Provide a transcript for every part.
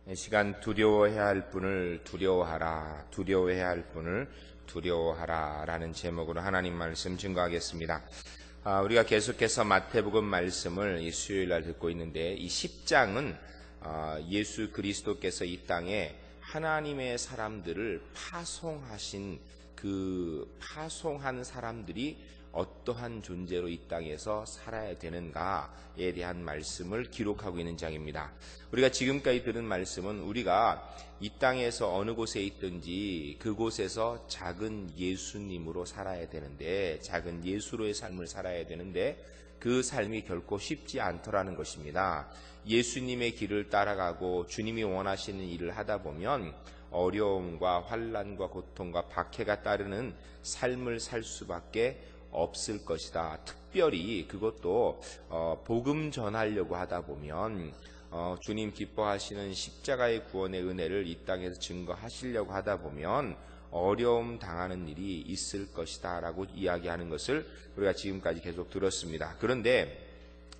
이 시간 두려워해야 할 분을 두려워하라, 두려워해야 할 분을 두려워하라 라는 제목으로 하나님 말씀 증거하겠습니다. 우리가 계속해서 마태복음 말씀을 이 수요일날 듣고 있는데, 이 10장은 예수 그리스도께서 이 땅에 하나님의 사람들을 파송하신 그 파송한 사람들이 어떠한 존재로 이 땅에서 살아야 되는가에 대한 말씀을 기록하고 있는 장입니다. 우리가 지금까지 들은 말씀은 우리가 이 땅에서 어느 곳에 있든지 그곳에서 작은 예수님으로 살아야 되는데, 작은 예수로의 삶을 살아야 되는데 그 삶이 결코 쉽지 않더라는 것입니다. 예수님의 길을 따라가고 주님이 원하시는 일을 하다 보면 어려움과 환난과 고통과 박해가 따르는 삶을 살 수밖에 없을 것이다. 특별히 그것도 복음 전하려고 하다 보면 주님 기뻐하시는 십자가의 구원의 은혜를 이 땅에서 증거하시려고 하다 보면 어려움 당하는 일이 있을 것이다 라고 이야기하는 것을 우리가 지금까지 계속 들었습니다. 그런데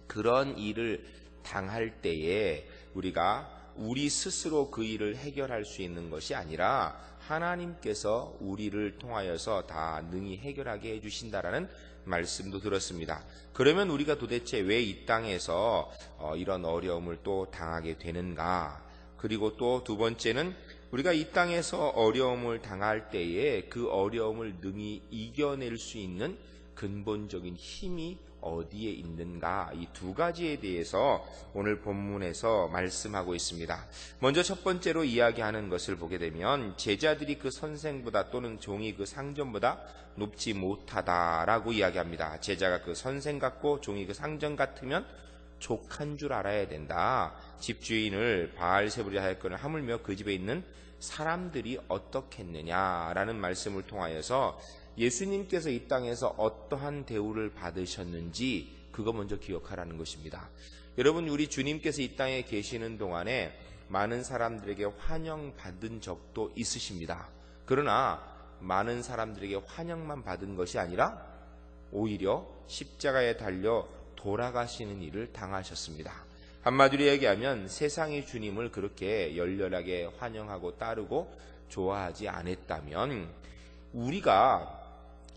그런 일을 당할 때에 우리가 우리 스스로 그 일을 해결할 수 있는 것이 아니라 하나님께서 우리를 통하여서 다 능히 해결하게 해주신다라는 말씀도 들었습니다. 그러면 우리가 도대체 왜 이 땅에서 이런 어려움을 또 당하게 되는가? 그리고 또 두 번째는 우리가 이 땅에서 어려움을 당할 때에 그 어려움을 능히 이겨낼 수 있는 근본적인 힘이 어디에 있는가, 이 두 가지에 대해서 오늘 본문에서 말씀하고 있습니다. 먼저 첫 번째로 이야기하는 것을 보게 되면 제자들이 그 선생보다 또는 종이 그 상전보다 높지 못하다라고 이야기합니다. 제자가 그 선생 같고 종이 그 상전 같으면 족한 줄 알아야 된다. 집주인을 바알세불이라 하였거늘 하물며 그 집에 있는 사람들이 어떻겠느냐라는 말씀을 통하여서 예수님께서 이 땅에서 어떠한 대우를 받으셨는지 그거 먼저 기억하라는 것입니다. 여러분, 우리 주님께서 이 땅에 계시는 동안에 많은 사람들에게 환영받은 적도 있으십니다. 그러나 많은 사람들에게 환영만 받은 것이 아니라 오히려 십자가에 달려 돌아가시는 일을 당하셨습니다. 한마디로 얘기하면 세상이 주님을 그렇게 열렬하게 환영하고 따르고 좋아하지 않았다면 우리가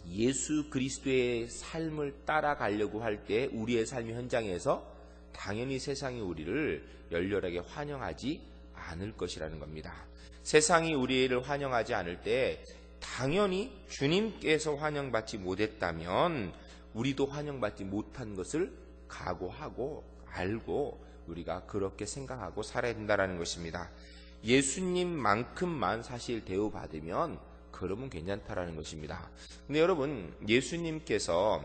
예수 그리스도의 삶을 따라가려고 할 때 우리의 삶의 현장에서 당연히 세상이 우리를 열렬하게 환영하지 않을 것이라는 겁니다. 세상이 우리를 환영하지 않을 때 당연히 주님께서 환영받지 못했다면 우리도 환영받지 못한 것을 각오하고 알고 우리가 그렇게 생각하고 살아야 된다는 것입니다. 예수님만큼만 사실 대우받으면 그러면 괜찮다라는 것입니다. 근데 여러분, 예수님께서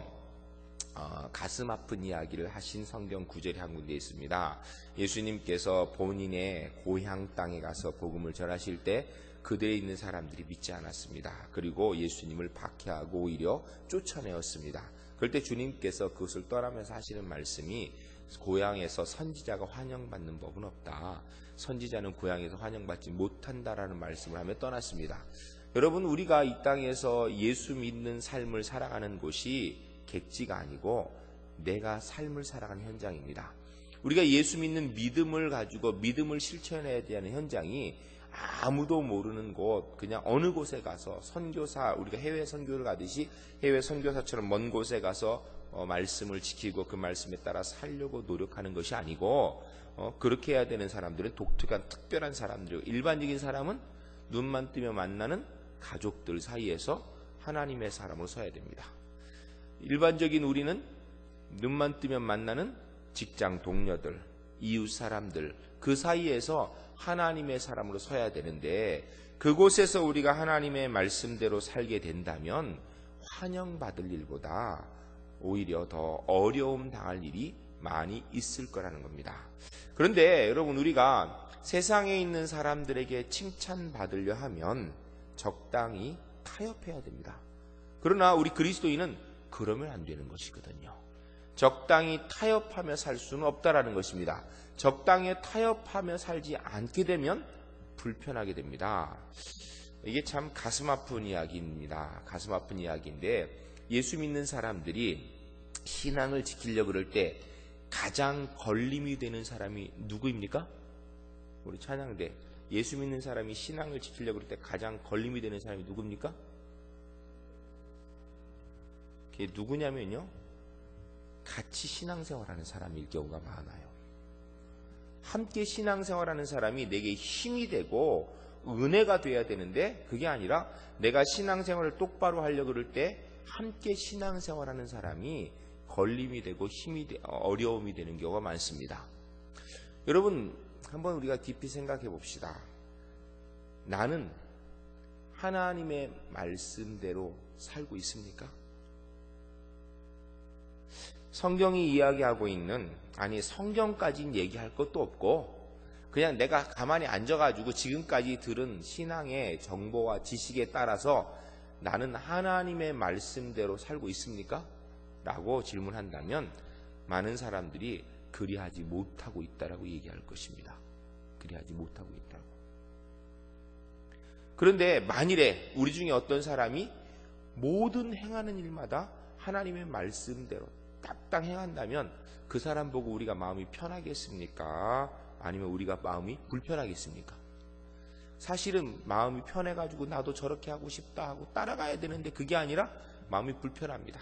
가슴 아픈 이야기를 하신 성경 구절이 한 군데 있습니다. 예수님께서 본인의 고향 땅에 가서 복음을 전하실 때 그들에 있는 사람들이 믿지 않았습니다. 그리고 예수님을 박해하고 오히려 쫓아내었습니다. 그럴 때 주님께서 그것을 떠나면서 하시는 말씀이 고향에서 선지자가 환영받는 법은 없다. 선지자는 고향에서 환영받지 못한다라는 말씀을 하며 떠났습니다. 여러분, 우리가 이 땅에서 예수 믿는 삶을 살아가는 곳이 객지가 아니고 내가 삶을 살아가는 현장입니다. 우리가 예수 믿는 믿음을 가지고 믿음을 실천해야 되는 현장이 아무도 모르는 곳, 그냥 어느 곳에 가서 선교사, 우리가 해외 선교를 가듯이 해외 선교사처럼 먼 곳에 가서 말씀을 지키고 그 말씀에 따라 살려고 노력하는 것이 아니고 그렇게 해야 되는 사람들은 독특한 특별한 사람들이고, 일반적인 사람은 눈만 뜨면 만나는 가족들 사이에서 하나님의 사람으로 서야 됩니다. 일반적인 우리는 눈만 뜨면 만나는 직장 동료들, 이웃 사람들, 그 사이에서 하나님의 사람으로 서야 되는데 그곳에서 우리가 하나님의 말씀대로 살게 된다면 환영받을 일보다 오히려 더 어려움 당할 일이 많이 있을 거라는 겁니다. 그런데 여러분, 우리가 세상에 있는 사람들에게 칭찬받으려 하면 적당히 타협해야 됩니다. 그러나 우리 그리스도인은 그러면 안 되는 것이거든요. 적당히 타협하며 살 수는 없다라는 것입니다. 적당히 타협하며 살지 않게 되면 불편하게 됩니다. 이게 참 가슴 아픈 이야기입니다. 가슴 아픈 이야기인데, 예수 믿는 사람들이 신앙을 지키려고 그럴 때 가장 걸림이 되는 사람이 누구입니까? 우리 찬양대 예수 믿는 사람이 신앙을 지키려고 할 때 가장 걸림이 되는 사람이 누굽니까? 그게 누구냐면요, 같이 신앙생활하는 사람일 경우가 많아요. 함께 신앙생활하는 사람이 내게 힘이 되고 은혜가 돼야 되는데, 그게 아니라 내가 신앙생활을 똑바로 하려고 그럴 때 함께 신앙생활하는 사람이 걸림이 되고 어려움이 되는 경우가 많습니다. 여러분, 한번 우리가 깊이 생각해 봅시다. 나는 하나님의 말씀대로 살고 있습니까? 성경이 이야기하고 있는, 아니 성경까지는 얘기할 것도 없고 그냥 내가 가만히 앉아가지고 지금까지 들은 신앙의 정보와 지식에 따라서 나는 하나님의 말씀대로 살고 있습니까? 라고 질문한다면 많은 사람들이 그리하지 못하고 있다라고 얘기할 것입니다. 그리하지 못하고 있다고. 그런데 만일에 우리 중에 어떤 사람이 모든 행하는 일마다 하나님의 말씀대로 딱딱 행한다면 그 사람 보고 우리가 마음이 편하겠습니까? 아니면 우리가 마음이 불편하겠습니까? 사실은 마음이 편해가지고 나도 저렇게 하고 싶다 하고 따라가야 되는데 그게 아니라 마음이 불편합니다.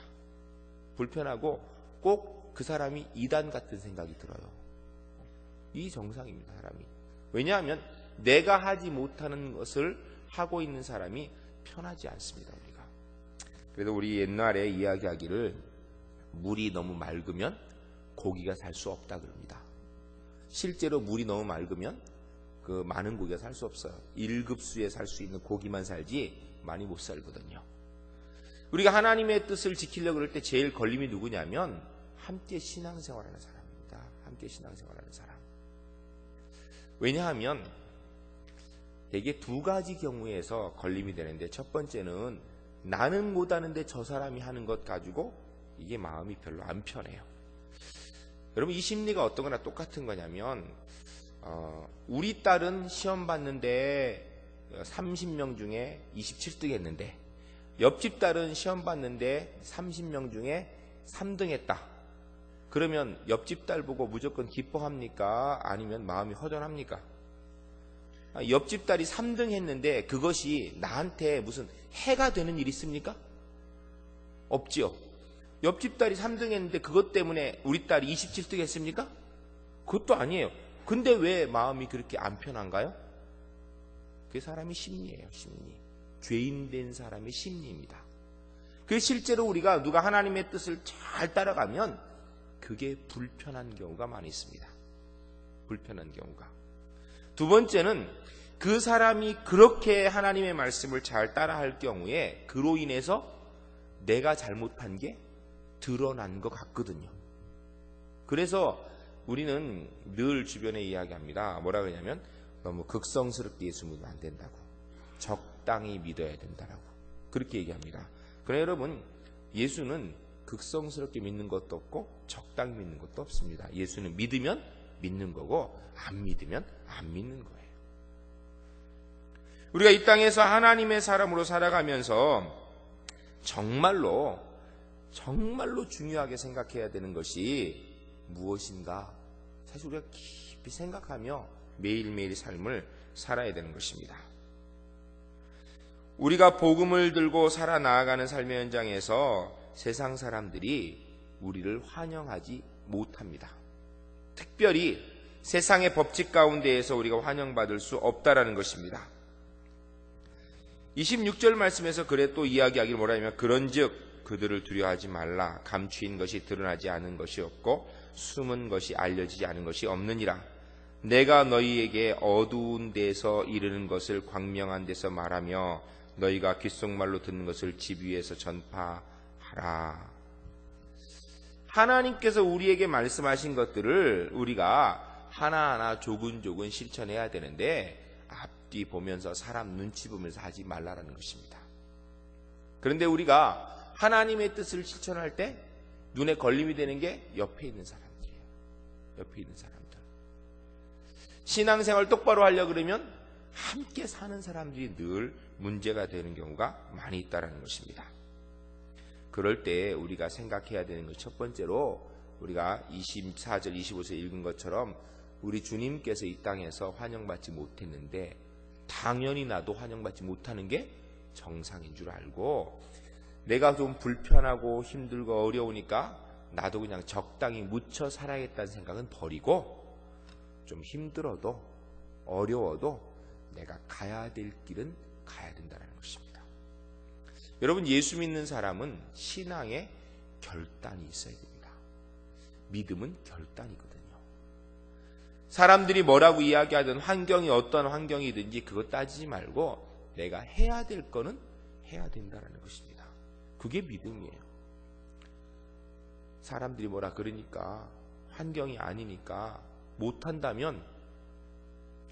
불편하고 꼭 그 사람이 이단 같은 생각이 들어요. 이 정상입니다, 사람이. 왜냐하면 내가 하지 못하는 것을 하고 있는 사람이 편하지 않습니다, 우리가. 그래도 우리 옛날에 이야기하기를 물이 너무 맑으면 고기가 살 수 없다 그럽니다. 실제로 물이 너무 맑으면 그 많은 고기가 살 수 없어요. 1급수에 살 수 있는 고기만 살지 많이 못 살거든요. 우리가 하나님의 뜻을 지키려고 그럴 때 제일 걸림이 누구냐면 함께 신앙생활하는 사람입니다. 함께 신앙생활하는 사람. 왜냐하면 대개 두 가지 경우에서 걸림이 되는데, 첫 번째는 나는 못하는데 저 사람이 하는 것 가지고 이게 마음이 별로 안 편해요. 여러분, 이 심리가 어떤 거나 똑같은 거냐면 우리 딸은 시험 봤는데 30명 중에 27등 했는데 옆집 딸은 시험 봤는데 30명 중에 3등 했다. 그러면 옆집 딸 보고 무조건 기뻐합니까? 아니면 마음이 허전합니까? 옆집 딸이 3등 했는데 그것이 나한테 무슨 해가 되는 일이 있습니까? 없지요. 옆집 딸이 3등 했는데 그것 때문에 우리 딸이 27등 했습니까? 그것도 아니에요. 근데 왜 마음이 그렇게 안 편한가요? 그게 사람의 심리예요, 심리. 죄인된 사람의 심리입니다. 그래서 실제로 우리가 누가 하나님의 뜻을 잘 따라가면 그게 불편한 경우가 많이 있습니다. 불편한 경우가. 두 번째는 그 사람이 그렇게 하나님의 말씀을 잘 따라할 경우에 그로 인해서 내가 잘못한 게 드러난 것 같거든요. 그래서 우리는 늘 주변에 이야기합니다. 뭐라 그러냐면 너무 극성스럽게 예수 믿으면 안 된다고, 적당히 믿어야 된다라고 그렇게 얘기합니다. 그러나 여러분, 예수는 극성스럽게 믿는 것도 없고 적당히 믿는 것도 없습니다. 예수는 믿으면 믿는 거고 안 믿으면 안 믿는 거예요. 우리가 이 땅에서 하나님의 사람으로 살아가면서 정말로 중요하게 생각해야 되는 것이 무엇인가? 사실 우리가 깊이 생각하며 매일매일 삶을 살아야 되는 것입니다. 우리가 복음을 들고 살아나가는 삶의 현장에서 세상 사람들이 우리를 환영하지 못합니다. 특별히 세상의 법칙 가운데에서 우리가 환영받을 수 없다라는 것입니다. 26절 말씀에서 그래 또 이야기하기를 뭐라 하냐면 그런즉 그들을 두려워하지 말라. 감추인 것이 드러나지 않은 것이 없고 숨은 것이 알려지지 않은 것이 없느니라. 내가 너희에게 어두운 데서 이르는 것을 광명한 데서 말하며 너희가 귓속말로 듣는 것을 집 위에서 전파하라. 하나님께서 우리에게 말씀하신 것들을 우리가 하나하나 조근조근 실천해야 되는데 앞뒤 보면서 사람 눈치 보면서 하지 말라라는 것입니다. 그런데 우리가 하나님의 뜻을 실천할 때 눈에 걸림이 되는 게 옆에 있는 사람들이에요. 옆에 있는 사람들. 신앙생활 똑바로 하려고 그러면 함께 사는 사람들이 늘 문제가 되는 경우가 많이 있다는 것입니다. 그럴 때 우리가 생각해야 되는 것, 첫 번째로 우리가 24절 25절 읽은 것처럼 우리 주님께서 이 땅에서 환영받지 못했는데 당연히 나도 환영받지 못하는 게 정상인 줄 알고, 내가 좀 불편하고 힘들고 어려우니까 나도 그냥 적당히 묻혀 살아야겠다는 생각은 버리고, 좀 힘들어도 어려워도 내가 가야 될 길은 가야 된다는 것입니다. 여러분, 예수 믿는 사람은 신앙에 결단이 있어야 됩니다. 믿음은 결단이거든요. 사람들이 뭐라고 이야기하든 환경이 어떤 환경이든지 그거 따지지 말고 내가 해야 될 거는 해야 된다는 것입니다. 그게 믿음이에요. 사람들이 뭐라 그러니까, 환경이 아니니까 못한다면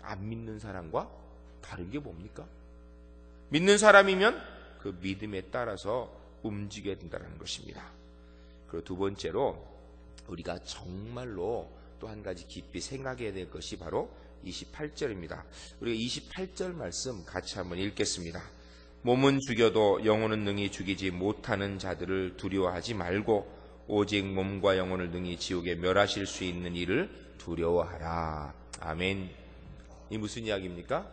안 믿는 사람과 다른 게 뭡니까? 믿는 사람이면 그 믿음에 따라서 움직여야 된다는 것입니다. 그리고 두 번째로 우리가 정말로 또 한 가지 깊이 생각해야 될 것이 바로 28절입니다. 우리가 28절 말씀 같이 한번 읽겠습니다. 몸은 죽여도 영혼은 능히 죽이지 못하는 자들을 두려워하지 말고 오직 몸과 영혼을 능히 지옥에 멸하실 수 있는 이를 두려워하라. 아멘. 이 무슨 이야기입니까?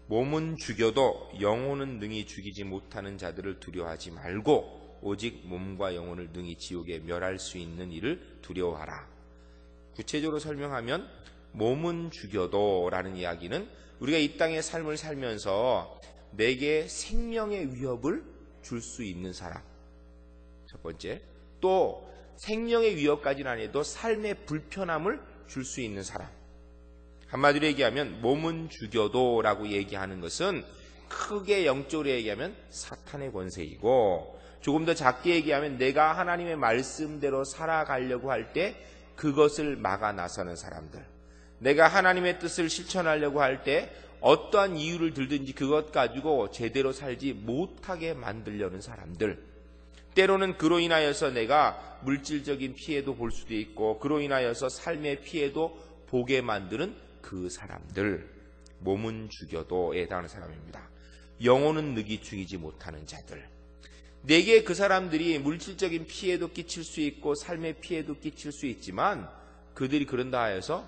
몸은 죽여도 영혼은 능히 죽이지 못하는 자들을 두려워하지 말고 오직 몸과 영혼을 능히 지옥에 멸할 수 있는 이를 두려워하라. 구체적으로 설명하면 몸은 죽여도 라는 이야기는 우리가 이 땅의 삶을 살면서 내게 생명의 위협을 줄 수 있는 사람, 첫 번째, 또 생명의 위협까지는 아니어도 삶의 불편함을 줄 수 있는 사람. 한마디로 얘기하면 몸은 죽여도 라고 얘기하는 것은 크게 영적으로 얘기하면 사탄의 권세이고, 조금 더 작게 얘기하면 내가 하나님의 말씀대로 살아가려고 할 때 그것을 막아 나서는 사람들, 내가 하나님의 뜻을 실천하려고 할 때 어떠한 이유를 들든지 그것 가지고 제대로 살지 못하게 만들려는 사람들, 때로는 그로 인하여서 내가 물질적인 피해도 볼 수도 있고 그로 인하여서 삶의 피해도 보게 만드는 그 사람들, 몸은 죽여도에 해당하는 사람입니다. 영혼은 능히 죽이지 못하는 자들, 내게 그 사람들이 물질적인 피해도 끼칠 수 있고 삶의 피해도 끼칠 수 있지만 그들이 그런다 하여서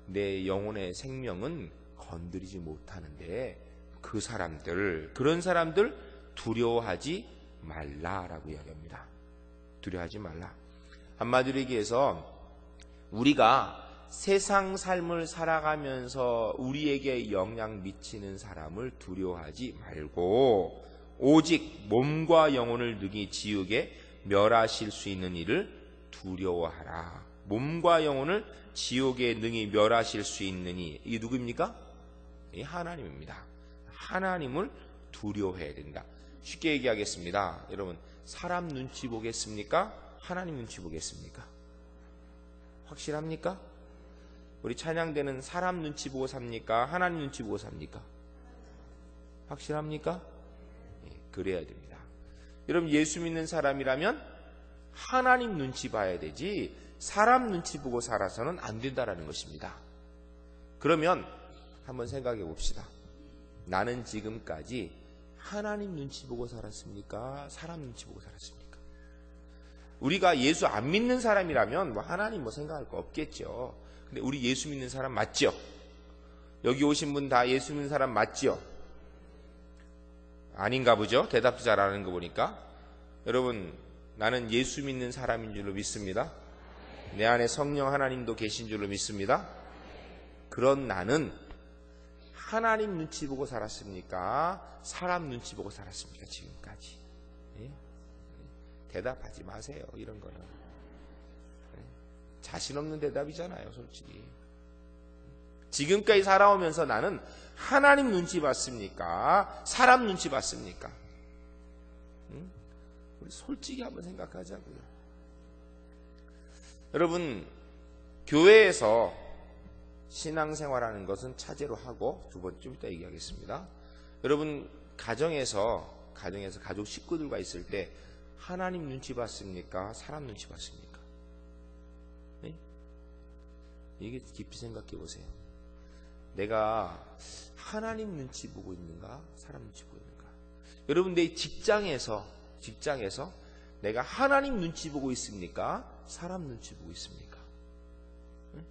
내 영혼의 생명은 건드리지 못하는데 그 사람들, 그런 사람들 두려워하지 말라라고 이야기합니다. 두려워하지 말라. 한마디로 얘기해서 우리가 세상 삶을 살아가면서 우리에게 영향 미치는 사람을 두려워하지 말고 오직 몸과 영혼을 능히 지옥에 멸하실 수 있는 이를 두려워하라. 몸과 영혼을 지옥에 능히 멸하실 수 있는 이 누구입니까? 이 하나님입니다. 하나님을 두려워해야 된다. 쉽게 얘기하겠습니다. 여러분, 사람 눈치 보겠습니까? 하나님 눈치 보겠습니까? 확실합니까? 우리 찬양대는 사람 눈치 보고 삽니까? 하나님 눈치 보고 삽니까? 확실합니까? 그래야 됩니다. 여러분, 예수 믿는 사람이라면 하나님 눈치 봐야 되지 사람 눈치 보고 살아서는 안 된다라는 것입니다. 그러면 한번 생각해 봅시다. 나는 지금까지 하나님 눈치 보고 살았습니까? 사람 눈치 보고 살았습니까? 우리가 예수 안 믿는 사람이라면 하나님 생각할 거 없겠죠. 근데 우리 예수 믿는 사람 맞죠? 여기 오신 분 다 예수 믿는 사람 맞죠? 아닌가 보죠? 대답도 잘 안 하는 거 보니까. 여러분, 나는 예수 믿는 사람인 줄로 믿습니다. 내 안에 성령 하나님도 계신 줄로 믿습니다. 그런 나는 하나님 눈치 보고 살았습니까? 사람 눈치 보고 살았습니까? 지금까지. 예? 대답하지 마세요. 이런 거는. 자신 없는 대답이잖아요, 솔직히. 지금까지 살아오면서 나는 하나님 눈치 봤습니까? 사람 눈치 봤습니까? 우리 솔직히 한번 생각하자고요. 여러분, 교회에서 신앙생활하는 것은 차제로 하고, 두 번째 좀 이따 얘기하겠습니다. 여러분, 가정에서 가족 식구들과 있을 때 하나님 눈치 봤습니까? 사람 눈치 봤습니까? 네? 이게 깊이 생각해 보세요. 내가 하나님 눈치 보고 있는가? 사람 눈치 보고 있는가? 여러분, 내 직장에서 내가 하나님 눈치 보고 있습니까? 사람 눈치 보고 있습니까? 응?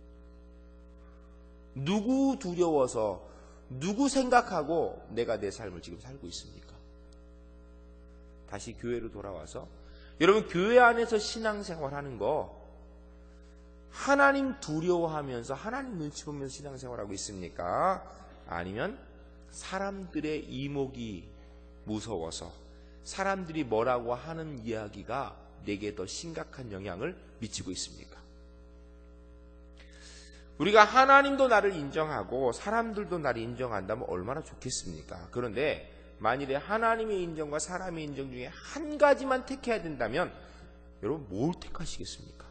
누구 두려워서, 누구 생각하고 내가 내 삶을 지금 살고 있습니까? 다시 교회로 돌아와서 여러분, 교회 안에서 신앙생활 하는 거 하나님 두려워하면서 하나님 눈치 보면서 신앙생활하고 있습니까? 아니면 사람들의 이목이 무서워서 사람들이 뭐라고 하는 이야기가 내게 더 심각한 영향을 미치고 있습니까? 우리가 하나님도 나를 인정하고 사람들도 나를 인정한다면 얼마나 좋겠습니까? 그런데 만일에 하나님의 인정과 사람의 인정 중에 한 가지만 택해야 된다면 여러분 뭘 택하시겠습니까?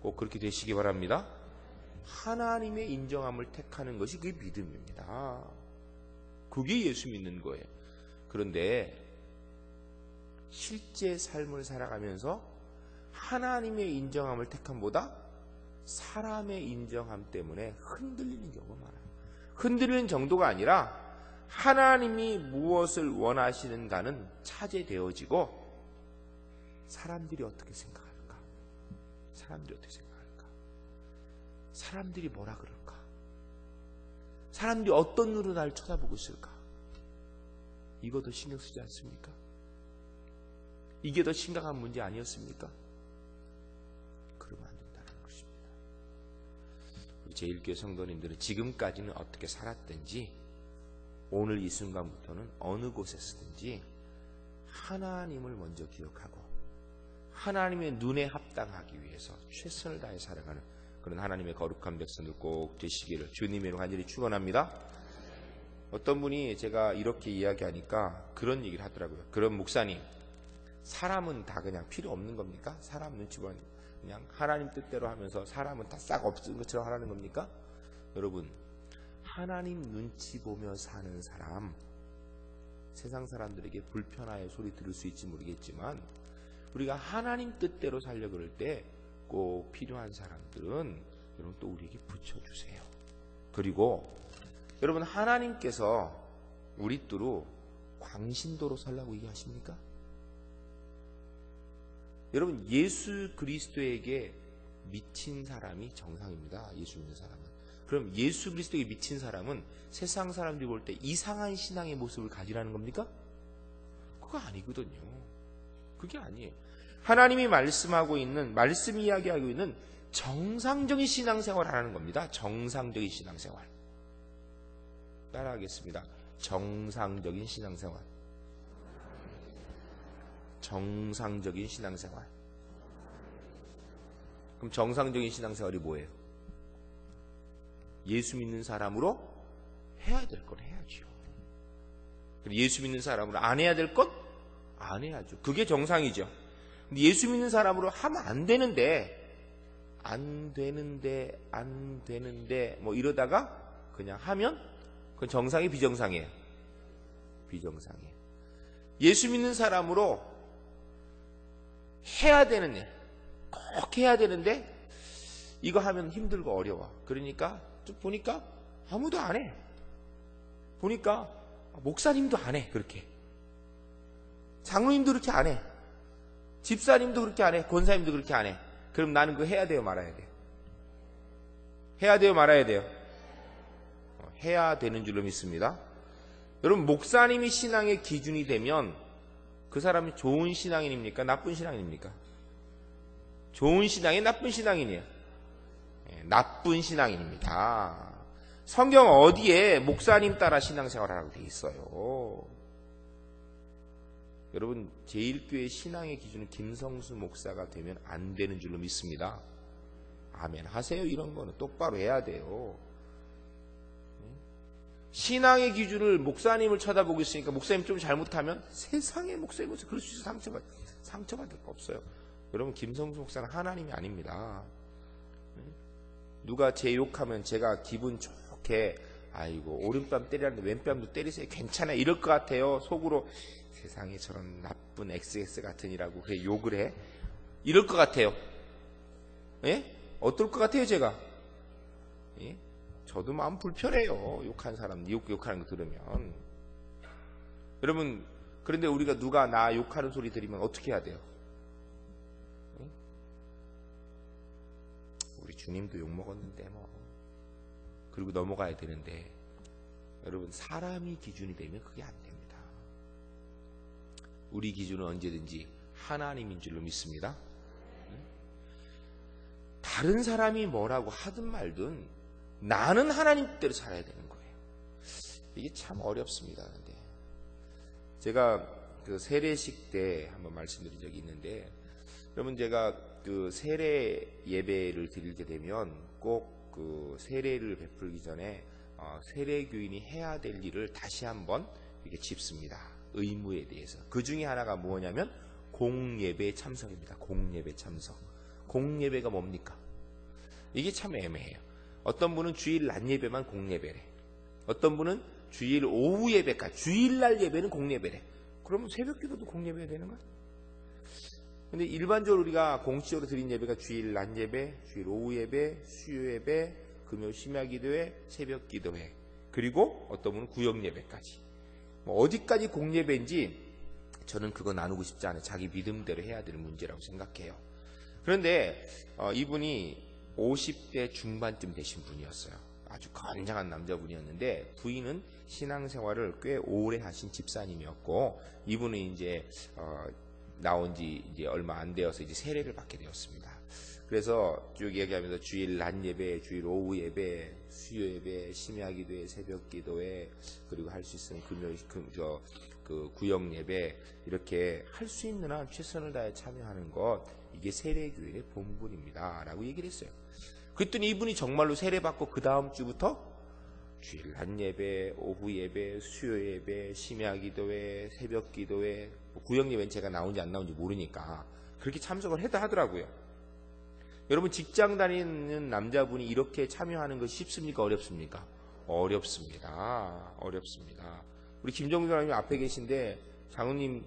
꼭 그렇게 되시기 바랍니다. 하나님의 인정함을 택하는 것이 그게 믿음입니다. 그게 예수 믿는 거예요. 그런데 실제 삶을 살아가면서 하나님의 인정함을 택함보다 사람의 인정함 때문에 흔들리는 경우가 많아요. 흔들리는 정도가 아니라 하나님이 무엇을 원하시는가는 차지되어지고 사람들이 어떻게 생각할까? 사람들이 어떻게 생각할까? 사람들이 뭐라 그럴까? 사람들이 어떤 눈으로 나를 쳐다보고 있을까? 이거 더 신경 쓰지 않습니까? 이게 더 심각한 문제 아니었습니까? 그러면 안 된다는 것입니다. 우리 제1교회 성도님들은 지금까지는 어떻게 살았든지 오늘 이 순간부터는 어느 곳에 서든지 하나님을 먼저 기억하고 하나님의 눈에 합당하기 위해서 최선을 다해 살아가는 그런 하나님의 거룩한 백성들 꼭 되시기를 주님의 이름으로 간절히 축원합니다. 어떤 분이 제가 이렇게 이야기하니까 그런 얘기를 하더라고요. 그런 목사님, 사람은 다 그냥 필요 없는 겁니까? 사람 눈치 보는 그냥 하나님 뜻대로 하면서 사람은 다 싹 없는 것처럼 하라는 겁니까? 여러분, 하나님 눈치 보며 사는 사람, 세상 사람들에게 불편하여 소리 들을 수 있지 모르겠지만 우리가 하나님 뜻대로 살려고 그럴 때 꼭 필요한 사람들은 여러분 또 우리에게 붙여주세요. 그리고 여러분, 하나님께서 우리 뚜루 광신도로 살라고 얘기하십니까? 여러분, 예수 그리스도에게 미친 사람이 정상입니다. 예수 믿는 사람은. 그럼 예수 그리스도에게 미친 사람은 세상 사람들이 볼 때 이상한 신앙의 모습을 가지라는 겁니까? 그거 아니거든요. 그게 아니에요. 하나님이 말씀하고 있는, 말씀이 이야기하고 있는 정상적인 신앙생활을 하라는 겁니다. 정상적인 신앙생활. 따라하겠습니다. 정상적인 신앙생활. 정상적인 신앙생활. 그럼 정상적인 신앙생활이 뭐예요? 예수 믿는 사람으로 해야 될 건 해야죠. 예수 믿는 사람으로 안 해야 될 것? 안 해야죠. 그게 정상이죠. 근데 예수 믿는 사람으로 하면 안 되는데 뭐 이러다가 그냥 하면 그건 정상이 비정상이에요? 비정상이에요. 예수 믿는 사람으로 해야 되는 일, 꼭 해야 되는데 이거 하면 힘들고 어려워. 그러니까 쭉 보니까 아무도 안 해. 보니까 목사님도 안 해. 그렇게. 장로님도 그렇게 안 해. 집사님도 그렇게 안 해. 권사님도 그렇게 안 해. 그럼 나는 그거 해야 돼요, 말아야 돼요? 해야 돼요, 말아야 돼요? 해야 되는 줄로 믿습니다. 여러분, 목사님이 신앙의 기준이 되면 그 사람이 좋은 신앙인입니까? 나쁜 신앙인입니까? 좋은 신앙인, 나쁜 신앙인이에요? 나쁜 신앙인입니다. 성경 어디에 목사님 따라 신앙생활하라고 돼 있어요? 여러분, 제1교회 신앙의 기준은 김성수 목사가 되면 안 되는 줄로 믿습니다. 아멘 하세요. 이런 거는 똑바로 해야 돼요. 신앙의 기준을 목사님을 쳐다보고 있으니까 목사님 좀 잘못하면 세상의 목사님은 그럴 수 있어. 상처받을 거 없어요. 여러분, 김성수 목사는 하나님이 아닙니다. 누가 제 욕하면 제가 기분 좋게 아이고 오른뺨 때리는데 왼뺨도 때리세요. 괜찮아 이럴 것 같아요. 속으로 세상에 저런 나쁜 XX 같으니라고 그래 욕을 해? 이럴 것 같아요. 예? 어떨 것 같아요 제가? 예? 저도 마음 불편해요. 욕한 사람 욕하는 거 들으면. 여러분, 그런데 우리가 누가 나 욕하는 소리 들으면 어떻게 해야 돼요? 예? 우리 주님도 욕먹었는데 뭐. 그리고 넘어가야 되는데, 여러분, 사람이 기준이 되면 그게 안 됩니다. 우리 기준은 언제든지 하나님인 줄로 믿습니다. 다른 사람이 뭐라고 하든 말든 나는 하나님대로 살아야 되는 거예요. 이게 참 어렵습니다. 근데 제가 그 세례식 때 한번 말씀드린 적이 있는데, 여러분, 제가 그 세례 예배를 드리게 되면 꼭 그 세례를 베풀기 전에 세례교인이 해야 될 일을 다시 한번 이렇게 짚습니다. 의무에 대해서. 그 중에 하나가 뭐냐면 공예배 참석입니다. 공예배 참석. 공예배가 뭡니까? 이게 참 애매해요. 어떤 분은 주일 낮 예배만 공예배래. 어떤 분은 주일 오후 예배까지, 주일날 예배는 공예배래. 그러면 새벽 기도도 공예배가 되는 거야? 근데 일반적으로 우리가 공식적으로 드린 예배가 주일 낮 예배, 주일 오후 예배, 수요 예배, 금요 심야 기도회, 새벽 기도회, 그리고 어떤 분은 구역 예배까지. 뭐 어디까지 공예배인지 저는 그거 나누고 싶지 않아요. 자기 믿음대로 해야 되는 문제라고 생각해요. 그런데 이분이 50대 중반쯤 되신 분이었어요. 아주 건장한 남자분이었는데, 부인은 신앙생활을 꽤 오래 하신 집사님이었고, 이분은 이제 나온 지 이제 얼마 안 되어서 이제 세례를 받게 되었습니다. 그래서 쭉 얘기하면서 주일 낮 예배, 주일 오후 예배, 수요 예배, 심야 기도회, 새벽 기도회, 그리고 할 수 있으면 그 구역 예배, 이렇게 할 수 있는 한 최선을 다해 참여하는 것, 이게 세례교회의 본분입니다 라고 얘기를 했어요. 그랬더니 이분이 정말로 세례 받고 그 다음 주부터 주일 낮 예배, 오후 예배, 수요 예배, 심야 기도회, 새벽 기도회, 구역 예배는 제가 나온지 안 나온지 모르니까 그렇게 참석을 했다 하더라고요. 여러분, 직장 다니는 남자분이 이렇게 참여하는 것이 쉽습니까? 어렵습니까? 어렵습니다. 어렵습니다. 우리 김정주 장로님 앞에 계신데, 장로님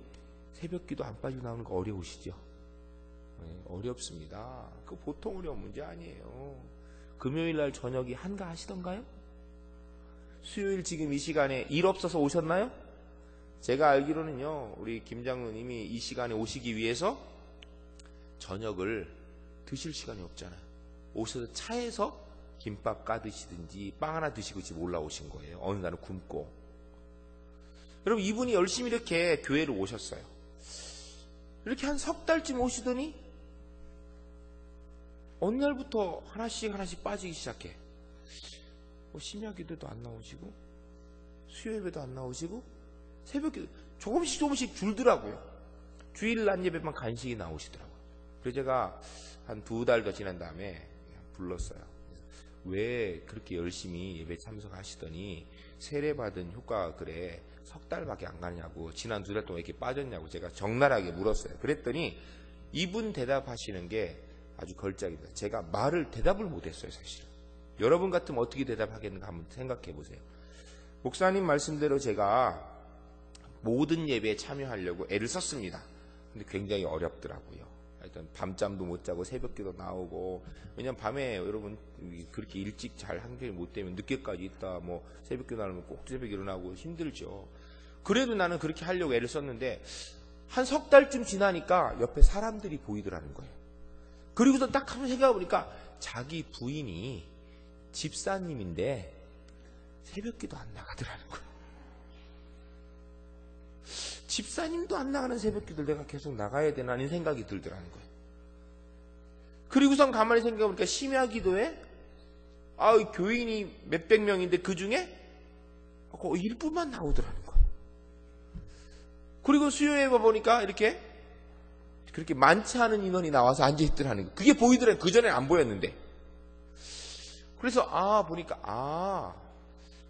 새벽 기도 안 빠지고 나오는 거 어려우시죠? 네, 어렵습니다. 그 보통 어려운 문제 아니에요. 금요일 날 저녁이 한가하시던가요? 수요일 지금 이 시간에 일 없어서 오셨나요? 제가 알기로는요, 우리 김 장로님이 이 시간에 오시기 위해서 저녁을 드실 시간이 없잖아요. 오셔서 차에서 김밥 까드시든지 빵 하나 드시고 집 올라오신 거예요. 어느 날은 굶고. 여러분, 이분이 열심히 이렇게 교회를 오셨어요. 이렇게 한 석 달쯤 오시더니 어느 날부터 하나씩 빠지기 시작해. 심야 기도도 안 나오시고, 수요 예배도 안 나오시고, 새벽 기도 조금씩 줄더라고요. 주일 낮 예배만 간신히 나오시더라고요. 그래서 제가 한 2달 더 지난 다음에 불렀어요. 왜 그렇게 열심히 예배 참석하시더니 세례 받은 효과가 그래 석 달밖에 안 가냐고, 지난 2달 동안 이렇게 빠졌냐고 제가 적나라하게 물었어요. 그랬더니 이분 대답하시는 게 아주 걸작입니다. 제가 대답을 못했어요, 사실. 여러분 같으면 어떻게 대답하겠는가 한번 생각해 보세요. 목사님 말씀대로 제가 모든 예배에 참여하려고 애를 썼습니다. 근데 굉장히 어렵더라고요. 하여튼 밤잠도 못 자고 새벽기도 나오고, 왜냐면 밤에 여러분 그렇게 일찍 잘 한결이 못 되면 늦게까지 있다, 뭐 새벽기도 나오면 꼭 새벽에 일어나고 힘들죠. 그래도 나는 그렇게 하려고 애를 썼는데 한 석 달쯤 지나니까 옆에 사람들이 보이더라는 거예요. 그리고서 딱 한번 생각해보니까 자기 부인이 집사님인데 새벽기도 안 나가더라는 거예요. 집사님도 안 나가는 새벽기도를 내가 계속 나가야 되나는 생각이 들더라는 거예요. 그리고선 가만히 생각해보니까 심야 기도에 교인이 몇백 명인데 그 중에 거의 일부만 나오더라는 거예요. 그리고 수요에 보니까 이렇게 그렇게 많지 않은 인원이 나와서 앉아있더라는 거예요. 그게 보이더라고요. 그전엔 안 보였는데. 그래서 보니까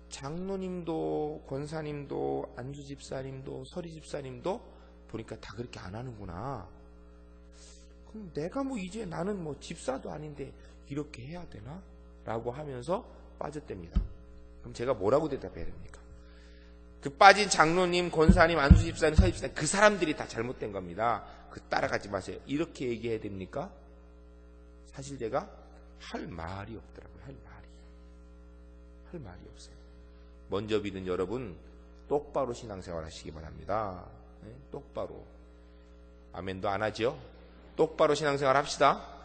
장로님도 권사님도 안수집사님도 서리집사님도 보니까 다 그렇게 안 하는구나. 그럼 내가 이제 나는 집사도 아닌데 이렇게 해야 되나? 라고 하면서 빠졌답니다. 그럼 제가 뭐라고 대답해야 됩니까? 그 빠진 장로님, 권사님, 안수집사님, 서리집사님 그 사람들이 다 잘못된 겁니다. 따라가지 마세요. 이렇게 얘기해야 됩니까? 사실 제가 할 말이 없더라고요. 할 말이 없어요. 먼저 믿은 여러분, 똑바로 신앙생활 하시기 바랍니다. 네? 똑바로. 아멘도 안 하죠? 똑바로 신앙생활 합시다.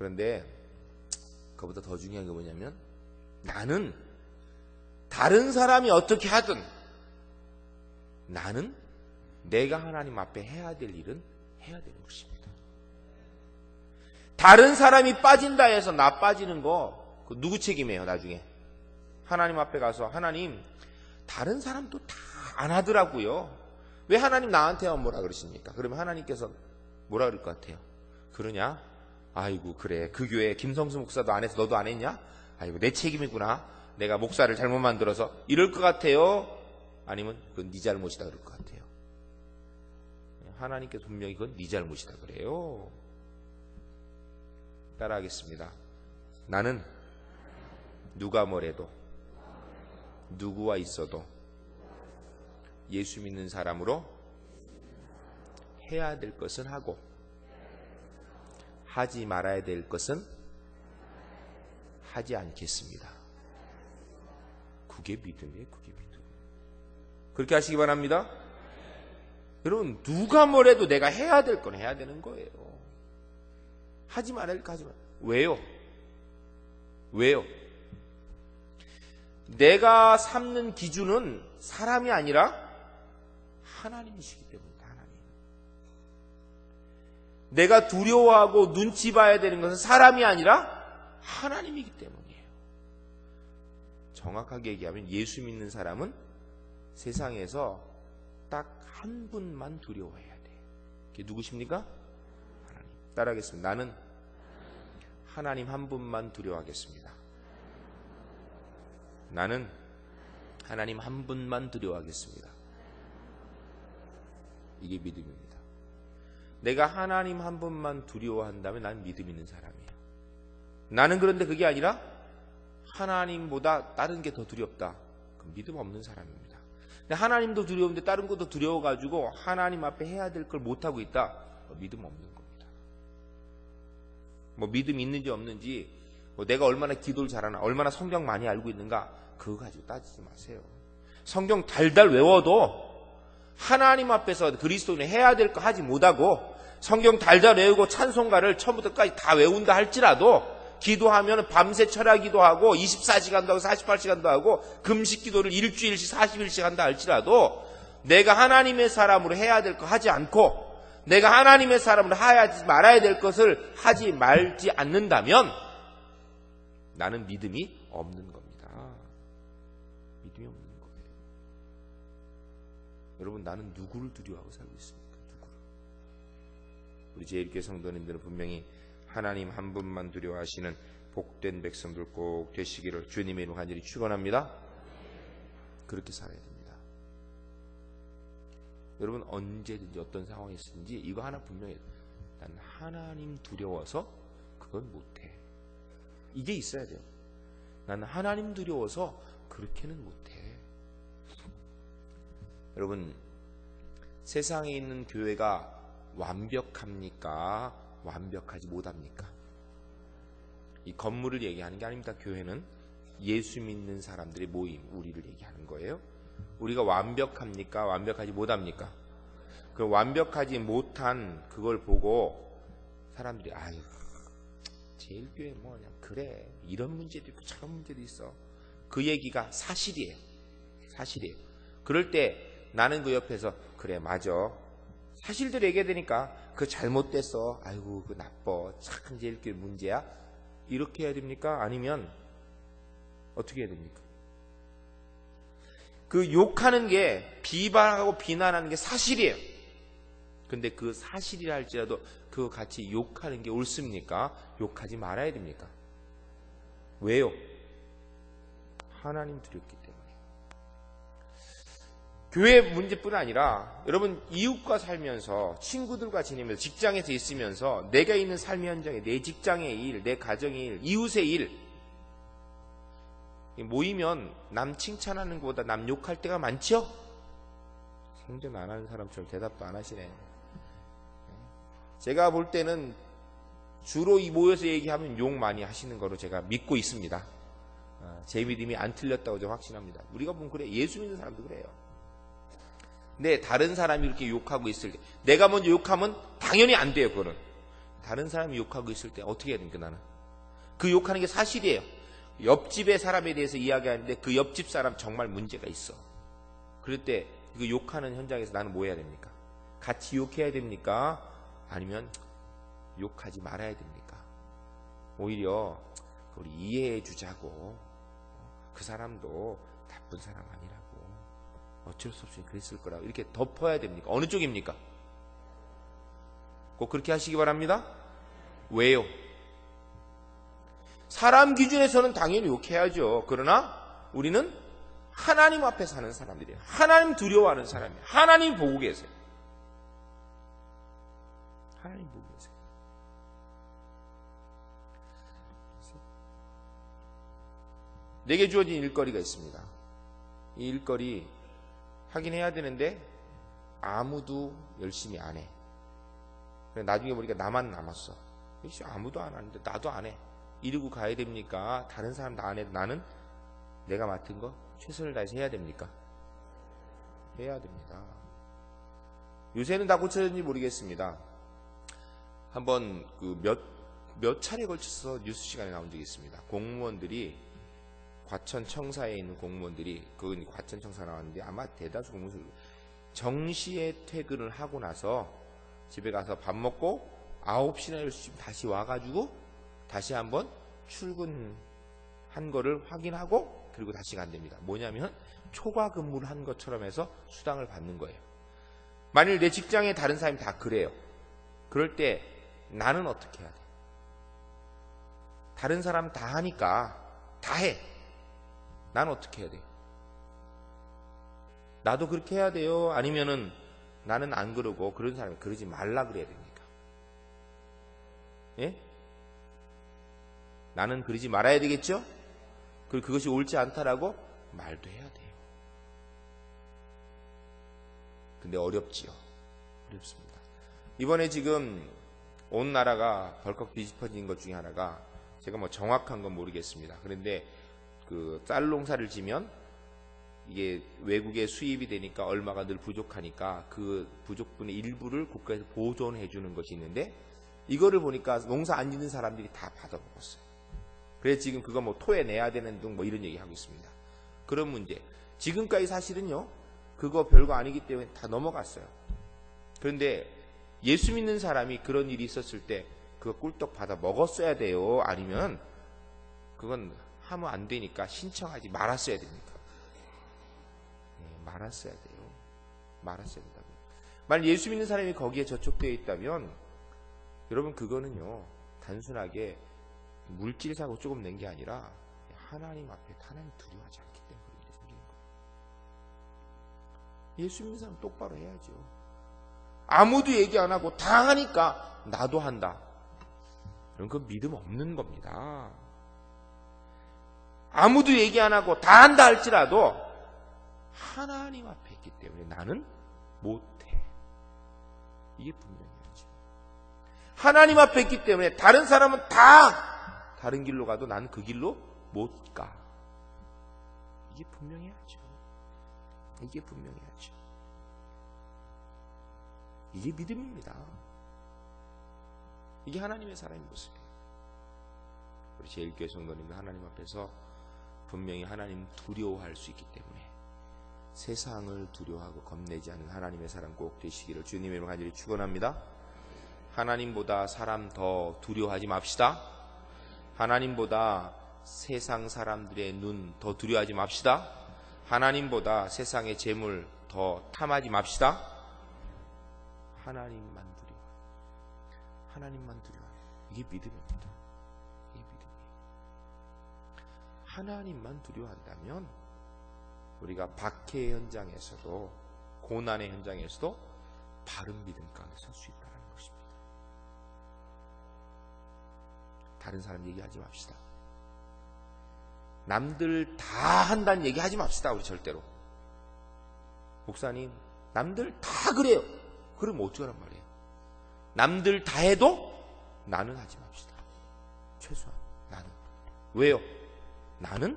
그런데 그보다 더 중요한 게 뭐냐면 나는 다른 사람이 어떻게 하든 나는 내가 하나님 앞에 해야 될 일은 해야 되는 것입니다. 다른 사람이 빠진다 해서 나 빠지는 거 그 누구 책임이에요? 나중에 하나님 앞에 가서 하나님 다른 사람도 다 안 하더라고요. 왜 하나님 나한테만 뭐라 그러십니까? 그러면 하나님께서 뭐라 그럴 것 같아요? 그러냐? 아이고 그래 그 교회 김성수 목사도 안 해서 너도 안 했냐? 아이고 내 책임이구나. 내가 목사를 잘못 만들어서 이럴 것 같아요? 아니면 그건 네 잘못이다 그럴 것 같아요? 하나님께서 분명히 그건 네 잘못이다 그래요. 따라하겠습니다. 나는 누가 뭐래도 누구와 있어도 예수 믿는 사람으로 해야 될 것은 하고 하지 말아야 될 것은 하지 않겠습니다. 그게 믿음이에요. 그게 믿음. 그렇게 하시기 바랍니다. 여러분 누가 뭐래도 내가 해야 될 건 해야 되는 거예요. 하지 말아야 될 거 하지 말. 왜요? 왜요? 내가 삼는 기준은 사람이 아니라 하나님이시기 때문입니다. 하나님. 내가 두려워하고 눈치 봐야 되는 것은 사람이 아니라 하나님이기 때문이에요. 정확하게 얘기하면 예수 믿는 사람은 세상에서 딱 한 분만 두려워해야 돼. 그게 누구십니까? 하나님. 따라하겠습니다. 나는 하나님 한 분만 두려워하겠습니다. 나는 하나님 한 분만 두려워하겠습니다. 이게 믿음입니다. 내가 하나님 한 분만 두려워한다면 난 믿음 있는 사람이에요. 나는 그런데 그게 아니라 하나님보다 다른 게 더 두렵다. 그럼 믿음 없는 사람입니다. 근데 하나님도 두려운데 다른 것도 두려워가지고 하나님 앞에 해야 될 걸 못하고 있다. 믿음 없는 겁니다. 뭐 믿음이 있는지 없는지 뭐 내가 얼마나 기도를 잘하나 얼마나 성경 많이 알고 있는가 그거 가지고 따지지 마세요. 성경 달달 외워도 하나님 앞에서 그리스도인이 해야 될 거 하지 못하고 성경 달달 외우고 찬송가를 처음부터 끝까지 다 외운다 할지라도 기도하면 밤새 철야 기도하고 24시간도 하고 48시간도 하고 금식 기도를 일주일씩 40일씩 한다 할지라도 내가 하나님의 사람으로 해야 될 거 하지 않고 내가 하나님의 사람으로 하지 말아야 될 것을 하지 말지 않는다면 나는 믿음이 없는 겁니다. 믿음이 없는 거예요. 여러분 나는 누구를 두려워하고 살고 있습니까? 누구를? 우리 제1교회 성도님들은 분명히 하나님 한 분만 두려워하시는 복된 백성들 꼭 되시기를 주님의 이름으로 간절히 축원합니다. 그렇게 살아야 됩니다. 여러분 언제든지 어떤 상황이 있든지 이거 하나 분명히 난 하나님 두려워서 그건 못해. 이게 있어야 돼요. 나는 하나님 두려워서 그렇게는 못해. 여러분 세상에 있는 교회가 완벽합니까? 완벽하지 못합니까? 이 건물을 얘기하는 게 아닙니다. 교회는 예수 믿는 사람들의 모임, 우리를 얘기하는 거예요. 우리가 완벽합니까? 완벽하지 못합니까? 그 완벽하지 못한 그걸 보고 사람들이 아유 제일교회 뭐냐 그래 이런 문제도 있고 저런 문제도 있어. 그 얘기가 사실이에요. 사실이에요. 그럴 때 나는 그 옆에서 그래 맞아 사실대로 얘기해야 되니까 그 잘못됐어 아이고 그 나빠 참 제일교회 문제야 이렇게 해야 됩니까? 아니면 어떻게 해야 됩니까? 그 욕하는 게 비방하고 비난하는 게 사실이에요. 근데 그 사실이라 할지라도 그거 같이 욕하는 게 옳습니까? 욕하지 말아야 됩니까? 왜요? 하나님 두렵기 때문에. 교회 문제뿐 아니라 여러분 이웃과 살면서 친구들과 지내면서 직장에서 있으면서 내가 있는 삶의 현장에 내 직장의 일, 내 가정의 일, 이웃의 일 모이면 남 칭찬하는 것보다 남 욕할 때가 많죠? 성전 안 하는 사람처럼 대답도 안 하시네. 제가 볼 때는 주로 이 모여서 얘기하면 욕 많이 하시는 거로 제가 믿고 있습니다. 제 믿음이 안 틀렸다고 저는 확신합니다. 우리가 보면 그래. 예수 믿는 사람도 그래요. 근데 다른 사람이 이렇게 욕하고 있을 때 내가 먼저 욕하면 당연히 안 돼요. 그거는 다른 사람이 욕하고 있을 때 어떻게 해야 됩니까? 나는 그 욕하는 게 사실이에요. 옆집의 사람에 대해서 이야기하는데 그 옆집 사람 정말 문제가 있어. 그럴 때 그 욕하는 현장에서 나는 뭐 해야 됩니까? 같이 욕해야 됩니까? 아니면 욕하지 말아야 됩니까? 오히려 우리 이해해 주자고, 그 사람도 나쁜 사람 아니라고, 어쩔 수 없이 그랬을 거라고 이렇게 덮어야 됩니까? 어느 쪽입니까? 꼭 그렇게 하시기 바랍니다. 왜요? 사람 기준에서는 당연히 욕해야죠. 그러나 우리는 하나님 앞에 사는 사람들이에요. 하나님 두려워하는 사람이에요. 하나님 보고 계세요. 하나님 보고 계세요. 내게 주어진 일거리가 있습니다. 이 일거리 하긴 해야 되는데 아무도 열심히 안 해. 나중에 보니까 나만 남았어. 아무도 안 하는데 나도 안 해. 이러고 가야 됩니까? 다른 사람 다 안 해도 나는 내가 맡은 거 최선을 다해서 해야 됩니까? 해야 됩니다. 요새는 다 고쳐졌는지 모르겠습니다. 한번 몇 차례 걸쳐서 뉴스 시간에 나온 적이 있습니다. 공무원들이 과천청사에 있는 공무원들이, 그건 과천청사 나왔는데 아마 대다수 공무원들 정시에 퇴근을 하고 나서 집에 가서 밥 먹고 9시나 10시쯤 다시 와가지고 다시 한번 출근한 거를 확인하고 그리고 다시 간답니다. 뭐냐면 초과 근무를 한 것처럼 해서 수당을 받는 거예요. 만일 내 직장에 다른 사람이 다 그래요. 그럴 때 나는 어떻게 해야 돼? 다른 사람 다 하니까 다 해. 나는 어떻게 해야 돼요? 나도 그렇게 해야 돼요? 아니면은 나는 안 그러고 그런 사람이 그러지 말라 그래야 됩니까? 예? 나는 그러지 말아야 되겠죠? 그리고 그것이 옳지 않다라고 말도 해야 돼요. 근데 어렵지요. 어렵습니다. 이번에 지금 온 나라가 벌컥 뒤집어진 것 중에 하나가, 제가 뭐 정확한 건 모르겠습니다. 그런데 그 쌀 농사를 지면 이게 외국에 수입이 되니까 얼마가 늘 부족하니까 그 부족분의 일부를 국가에서 보존해 주는 것이 있는데, 이거를 보니까 농사 안 짓는 사람들이 다 받아먹었어요. 그래서 지금 그거 뭐 토해내야 되는 등 뭐 이런 얘기 하고 있습니다. 그런 문제. 지금까지 사실은요, 그거 별거 아니기 때문에 다 넘어갔어요. 그런데 예수 믿는 사람이 그런 일이 있었을 때 그거 꿀떡 받아 먹었어야 돼요? 아니면 그건 하면 안 되니까 신청하지 말았어야 됩니까? 네, 말았어야 돼요. 말았어야 된다고. 만약 예수 믿는 사람이 거기에 저촉되어 있다면 여러분, 그거는요 단순하게 물질사고 조금 낸 게 아니라 하나님 앞에 하나님 두려워하지 않기 때문에 그런 일이 생기는 거예요. 예수 믿는 사람 똑바로 해야죠. 아무도 얘기 안 하고 다 하니까 나도 한다. 그럼 그건 믿음 없는 겁니다. 아무도 얘기 안 하고 다 한다 할지라도 하나님 앞에 있기 때문에 나는 못해. 이게 분명해야죠. 하나님 앞에 있기 때문에 다른 사람은 다 다른 길로 가도 나는 그 길로 못 가. 이게 분명해야죠. 이게 분명해야죠. 이게 믿음입니다. 이게 하나님의 사람의 모습이에요. 우리 제일교회 성도님들 하나님 앞에서 분명히 하나님 두려워할 수 있기 때문에 세상을 두려워하고 겁내지 않는 하나님의 사람 꼭 되시기를 주님의 이름으로 간절히 축원합니다. 하나님보다 사람 더 두려워하지 맙시다. 하나님보다 세상 사람들의 눈 더 두려워하지 맙시다. 하나님보다 세상의 재물 더 탐하지 맙시다. 하나님만 두려워. 하나님만 두려워. 이게 믿음입니다. 이게 믿음이에요. 하나님만 두려워한다면 우리가 박해 현장에서도, 고난의 현장에서도 바른 믿음 가운데 설 수 있다는 것입니다. 다른 사람 얘기하지 맙시다. 남들 다 한다는 얘기 하지 맙시다. 우리 절대로. 목사님, 남들 다 그래요. 그러면 어쩌란 말이에요. 남들 다 해도 나는 하지 맙시다. 최소한 나는. 왜요? 나는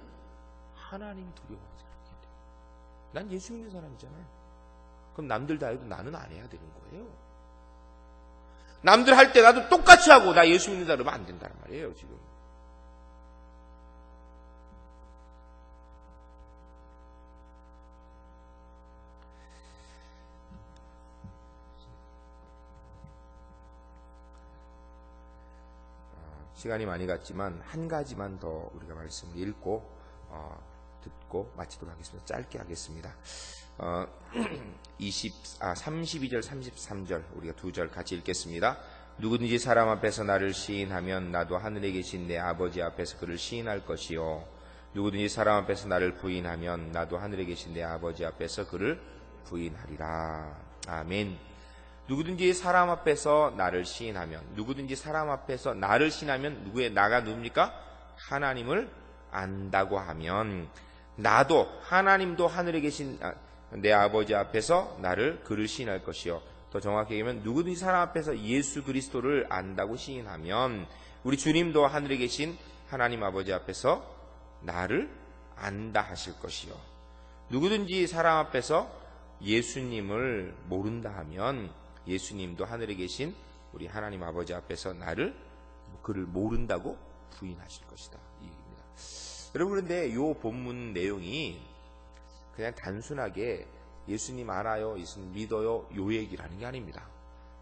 하나님 두려워하는 사람이기 때문에. 난 예수 믿는 사람이잖아요. 그럼 남들 다 해도 나는 안 해야 되는 거예요. 남들 할 때 나도 똑같이 하고 나 예수 믿는다 그러면 안 된다는 말이에요, 지금. 시간이 많이 갔지만 한 가지만 더 우리가 말씀을 읽고 듣고 마치도록 하겠습니다. 짧게 하겠습니다. 32절 33절 우리가 두 절 같이 읽겠습니다. 누구든지 사람 앞에서 나를 시인하면 나도 하늘에 계신 내 아버지 앞에서 그를 시인할 것이요 누구든지 사람 앞에서 나를 부인하면 나도 하늘에 계신 내 아버지 앞에서 그를 부인하리라. 아멘. 누구든지 사람 앞에서 나를 시인하면, 누구든지 사람 앞에서 나를 시인하면 누구의 나가 누굽니까? 하나님을 안다고 하면 나도 하나님도 하늘에 계신 내 아버지 앞에서 나를 그를 시인할 것이요. 더 정확히 얘기하면 누구든지 사람 앞에서 예수 그리스도를 안다고 시인하면 우리 주님도 하늘에 계신 하나님 아버지 앞에서 나를 안다 하실 것이요. 누구든지 사람 앞에서 예수님을 모른다 하면 예수님도 하늘에 계신 우리 하나님 아버지 앞에서 그를 모른다고 부인하실 것이다. 이 얘기입니다. 여러분, 그런데 이 본문 내용이 그냥 단순하게 예수님 알아요, 예수님 믿어요, 요 얘기라는 게 아닙니다.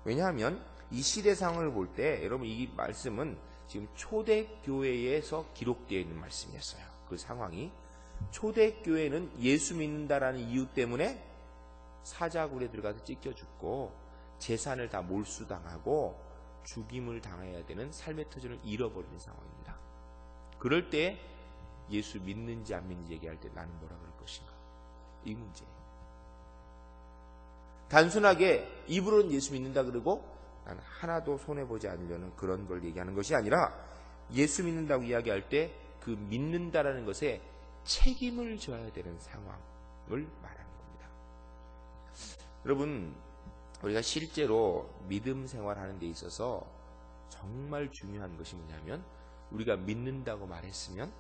왜냐하면 이 시대 상황을 볼 때 여러분 이 말씀은 지금 초대교회에서 기록되어 있는 말씀이었어요. 그 상황이 초대교회는 예수 믿는다라는 이유 때문에 사자굴에 들어가서 찢겨 죽고 재산을 다 몰수당하고 죽임을 당해야 되는 삶의 터전을 잃어버리는 상황입니다. 그럴 때 예수 믿는지 안 믿는지 얘기할 때 나는 뭐라 그럴 것인가? 이 문제예요. 단순하게 입으로는 예수 믿는다 그러고 나는 하나도 손해보지 않으려는 그런 걸 얘기하는 것이 아니라 예수 믿는다고 이야기할 때 그 믿는다라는 것에 책임을 져야 되는 상황을 말하는 겁니다. 여러분, 우리가 실제로 믿음 생활하는 데 있어서 정말 중요한 것이 뭐냐면 우리가 믿는다고 말했으면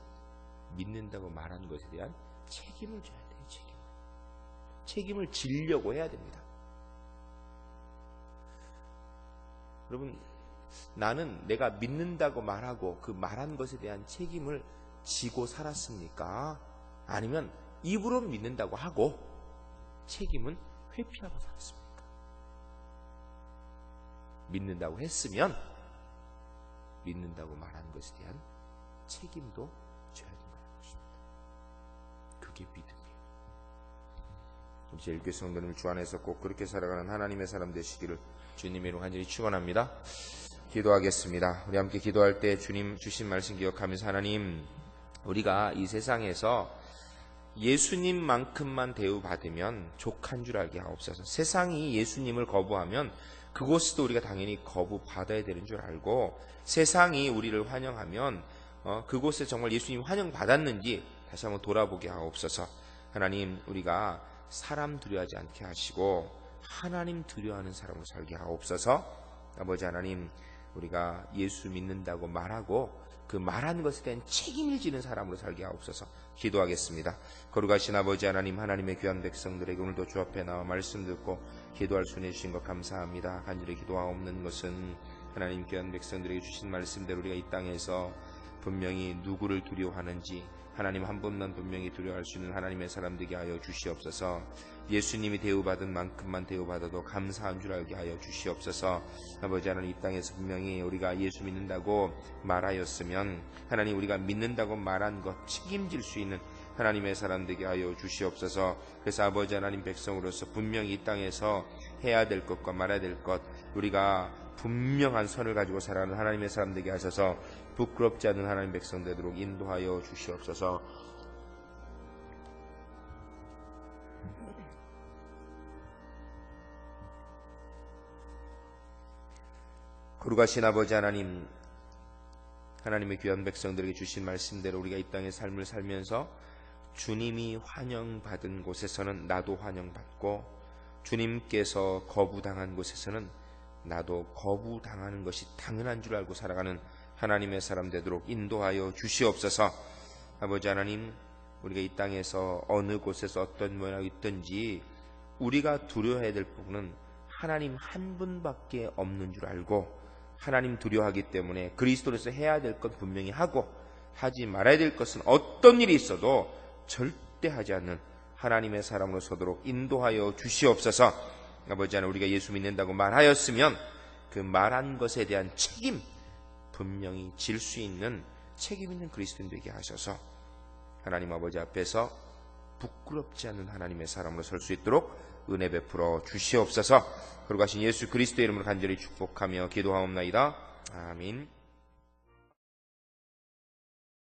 믿는다고 말한 것에 대한 책임을 져야 돼요. 책임을 지려고 해야 됩니다. 여러분, 나는 내가 믿는다고 말하고 그 말한 것에 대한 책임을 지고 살았습니까? 아니면 입으로 믿는다고 하고 책임은 회피하고 살았습니까? 믿는다고 했으면 믿는다고 말한 것에 대한 책임도 져야 된다는 것입니다. 그게 믿음이에요. 제일교회 성도님을 주 안에서 꼭 그렇게 살아가는 하나님의 사람 되시기를 주님의 이름으로 간절히 축원합니다. 기도하겠습니다. 우리 함께 기도할 때 주님 주신 말씀 기억하면서 하나님, 우리가 이 세상에서 예수님만큼만 대우받으면 족한 줄 알게 하옵소서. 세상이 예수님을 거부하면 그곳도 우리가 당연히 거부받아야 되는 줄 알고, 세상이 우리를 환영하면 그곳에 정말 예수님 환영받았는지 다시 한번 돌아보게 하옵소서. 하나님, 우리가 사람 두려워하지 않게 하시고 하나님 두려워하는 사람으로 살게 하옵소서. 아버지 하나님, 우리가 예수 믿는다고 말하고 그 말한 것에 대한 책임을 지는 사람으로 살게 하옵소서. 기도하겠습니다. 거룩하신 아버지 하나님, 하나님의 귀한 백성들에게 오늘도 주 앞에 나와 말씀 듣고 기도할 수 있는 것 감사합니다. 간절히 기도하옵는 것은 하나님 귀한 백성들에게 주신 말씀대로 우리가 이 땅에서 분명히 누구를 두려워하는지 하나님 한 분만 분명히 두려워할 수 있는 하나님의 사람 되게 하여 주시옵소서. 예수님이 대우받은 만큼만 대우받아도 감사한 줄 알게 하여 주시옵소서. 아버지 하나님, 이 땅에서 분명히 우리가 예수 믿는다고 말하였으면 하나님 우리가 믿는다고 말한 것 책임질 수 있는 하나님의 사람 되게 하여 주시옵소서. 그래서 아버지 하나님, 백성으로서 분명히 이 땅에서 해야 될 것과 말아야 될 것, 우리가 분명한 선을 가지고 살아가는 하나님의 사람 되게 하셔서 부끄럽지 않은 하나님 백성 되도록 인도하여 주시옵소서. 거룩하신 아버지 하나님, 하나님의 귀한 백성들에게 주신 말씀대로 우리가 이 땅의 삶을 살면서 주님이 환영받은 곳에서는 나도 환영받고, 주님께서 거부당한 곳에서는 나도 거부당하는 것이 당연한 줄 알고 살아가는 하나님의 사람 되도록 인도하여 주시옵소서. 아버지 하나님, 우리가 이 땅에서 어느 곳에서 어떤 모양이 있든지 우리가 두려워해야 될 부분은 하나님 한 분밖에 없는 줄 알고 하나님 두려워하기 때문에 그리스도로서 해야 될 것 분명히 하고 하지 말아야 될 것은 어떤 일이 있어도 절대 하지 않는 하나님의 사람으로 서도록 인도하여 주시옵소서. 아버지 하나님, 우리가 예수 믿는다고 말하였으면 그 말한 것에 대한 책임 분명히 질 수 있는 책임 있는 그리스도인 되게 하셔서 하나님 아버지 앞에서 부끄럽지 않는 하나님의 사람으로 설 수 있도록 은혜 베풀어 주시옵소서. 그러고 하신 예수 그리스도의 이름으로 간절히 축복하며 기도하옵나이다. 아멘.